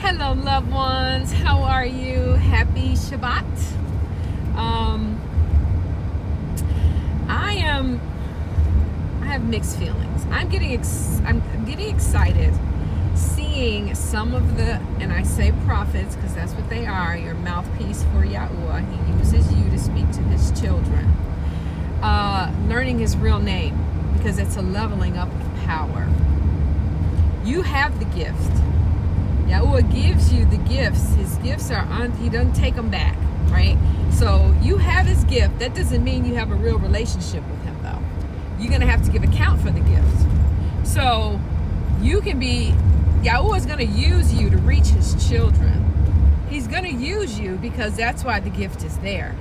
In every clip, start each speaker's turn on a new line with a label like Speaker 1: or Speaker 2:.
Speaker 1: Hello, loved ones. How are you? Happy Shabbat. I have mixed feelings. I'm getting excited seeing some of the, and I say prophets because that's what they are, your mouthpiece for Yahuwah. He uses you to speak to his children. Learning his real name, because it's a leveling up of power. You have the gift. Yahuwah gives you the gifts. His gifts are he doesn't take them back, right? So you have his gift. That doesn't mean you have a real relationship with him, though. You're going to have to give account for the gift. So you can be, Yahuwah's going to use you to reach his children. He's going to use you because that's why the gift is there.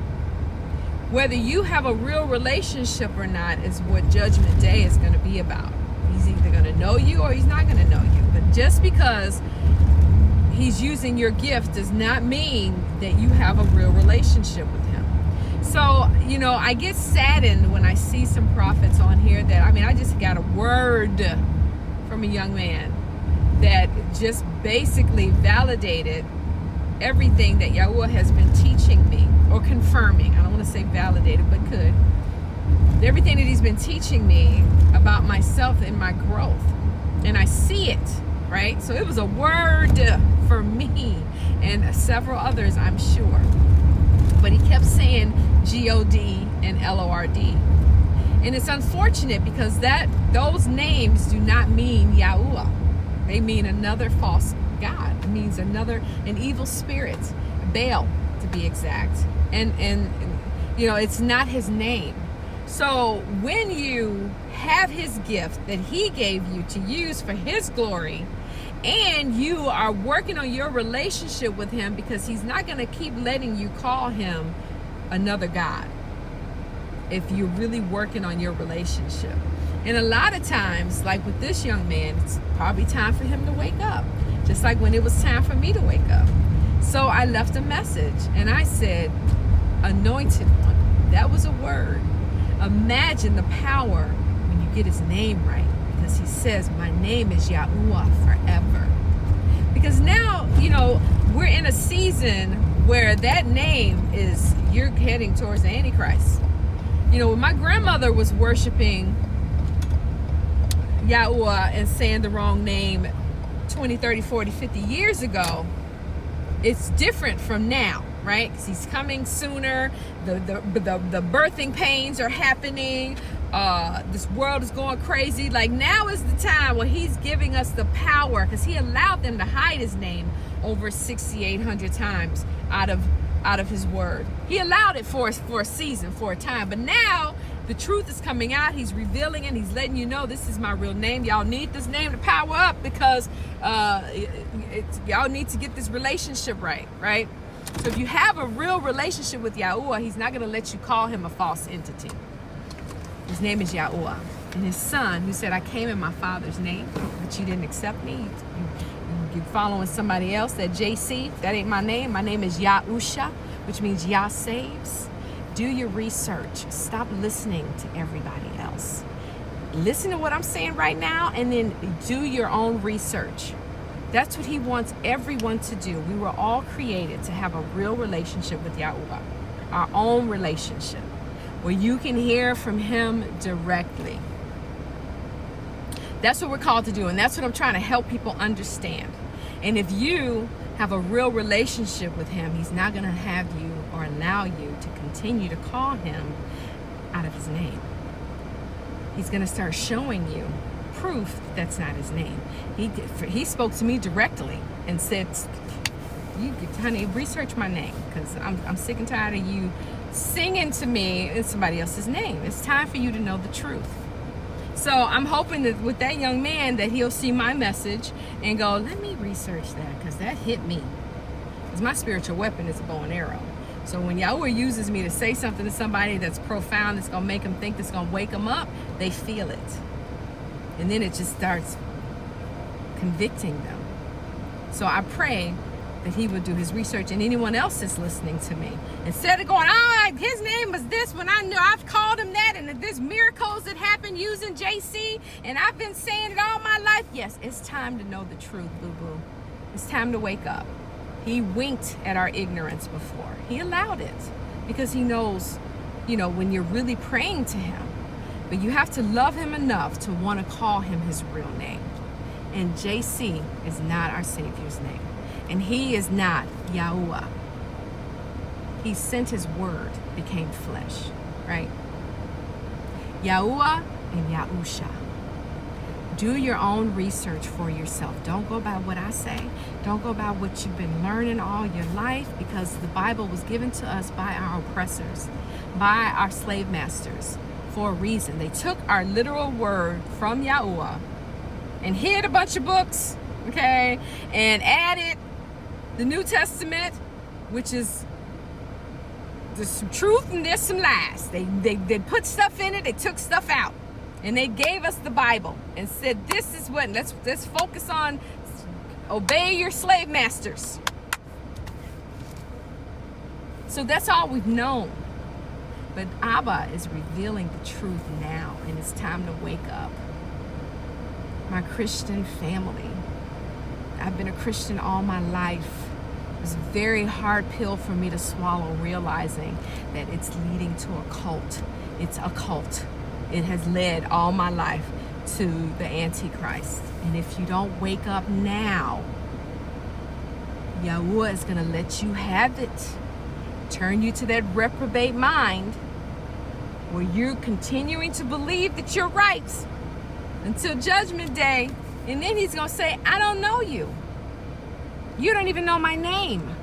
Speaker 1: Whether you have a real relationship or not is what Judgment Day is going to be about. He's either going to know you or he's not going to know you. But just because he's using your gift does not mean that you have a real relationship with him. So, I get saddened when I see some prophets on here I just got a word from a young man that just basically validated everything that Yahuwah has been teaching me, or confirming. I don't want to say validated, but could. Everything that he's been teaching me about myself and my growth. And I see it, right? So it was a word for me and several others, I'm sure. But he kept saying G-O-D and L-O-R-D. And it's unfortunate because those names do not mean Yahuwah. They mean another false god. It means an evil spirit, Baal to be exact. And it's not his name. So when you have his gift that he gave you to use for his glory, and you are working on your relationship with him, because he's not going to keep letting you call him another god if you're really working on your relationship. And a lot of times, like with this young man, it's probably time for him to wake up, just like when it was time for me to wake up. So I left a message and I said, anointed one. That was a word. Imagine the power when you get his name right, because he says, my name is Yahuwah forever. Because now, we're in a season where that name is, you're heading towards the Antichrist. When my grandmother was worshiping Yahuwah and saying the wrong name 20, 30, 40, 50 years ago, it's different from now, right? Because he's coming sooner. The birthing pains are happening. This world is going crazy. Like, now is the time where he's giving us the power, because he allowed them to hide his name over 6,800 times out of his word. He allowed it for a season, for a time. But now the truth is coming out. He's revealing it. He's letting you know, this is my real name. Y'all need this name to power up, because y'all need to get this relationship right? So if you have a real relationship with Yahuwah, he's not going to let you call him a false entity. His name is Yahuwah. And his son, who said, I came in my father's name, but you didn't accept me. You're following somebody else, that JC. That ain't my name. My name is Yahusha, which means Yah saves. Do your research. Stop listening to everybody else. Listen to what I'm saying right now, and then do your own research. That's what he wants everyone to do. We were all created to have a real relationship with Yahuwah, our own relationship, where you can hear from him directly. That's what we're called to do, and that's what I'm trying to help people understand. And if you have a real relationship with him, he's not going to have you or allow you to continue to call him out of his name. He's going to start showing you proof that's not his name. He spoke to me directly and said, honey, research my name, because I'm sick and tired of you singing to me in somebody else's name. It's time for you to know the truth. So I'm hoping that with that young man, that he'll see my message and go, let me research that, because that hit me. Because my spiritual weapon is a bow and arrow. So when Yahuwah uses me to say something to somebody that's profound, that's going to make them think, that's going to wake them up, they feel it. And then it just starts convicting them. So I pray that he would do his research, and anyone else that's listening to me, instead of going, his name was this when I knew I've called him that, and there's miracles that happen using JC, and I've been saying it all my life. Yes, it's time to know the truth, boo-boo. It's time to wake up. He winked at our ignorance before. He allowed it because he knows, when you're really praying to him. But you have to love him enough to want to call him his real name. And JC is not our Savior's name. And he is not Yahuwah. He sent his word, became flesh, right? Yahuwah and Yahusha. Do your own research for yourself. Don't go by what I say. Don't go by what you've been learning all your life, because the Bible was given to us by our oppressors, by our slave masters, for a reason. They took our literal word from Yahuwah and hid a bunch of books, okay, and added the New Testament, which is there's some truth and there's some lies. They put stuff in it, they took stuff out. And they gave us the Bible and said, this is what, let's focus on, obey your slave masters. So that's all we've known. But Abba is revealing the truth now, and it's time to wake up. My Christian family, I've been a Christian all my life. It was a very hard pill for me to swallow, realizing that it's leading to a cult. It's a cult. It has led all my life to the Antichrist. And if you don't wake up now, Yahuwah is going to let you have it. Turn you to that reprobate mind where you're continuing to believe that you're right until Judgment Day. And then he's going to say, I don't know you. You don't even know my name.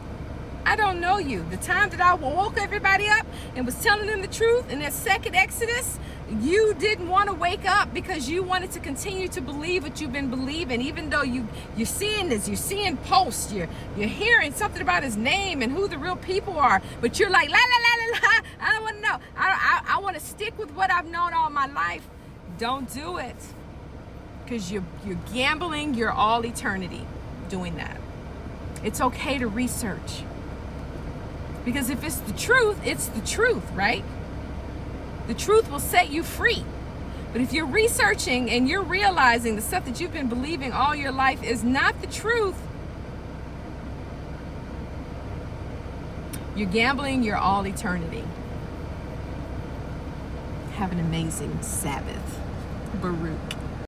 Speaker 1: I don't know you. The time that I woke everybody up and was telling them the truth in that second Exodus, you didn't want to wake up because you wanted to continue to believe what you've been believing, even though you're seeing this, you're seeing posts, you're hearing something about his name and who the real people are, but you're like, la, la, la, la, la, I don't want to know. I want to stick with what I've known all my life. Don't do it, because you're gambling your all eternity doing that. It's okay to research, because if it's the truth, right? The truth will set you free. But if you're researching and you're realizing the stuff that you've been believing all your life is not the truth, you're gambling your all eternity. Have an amazing Sabbath. Baruch.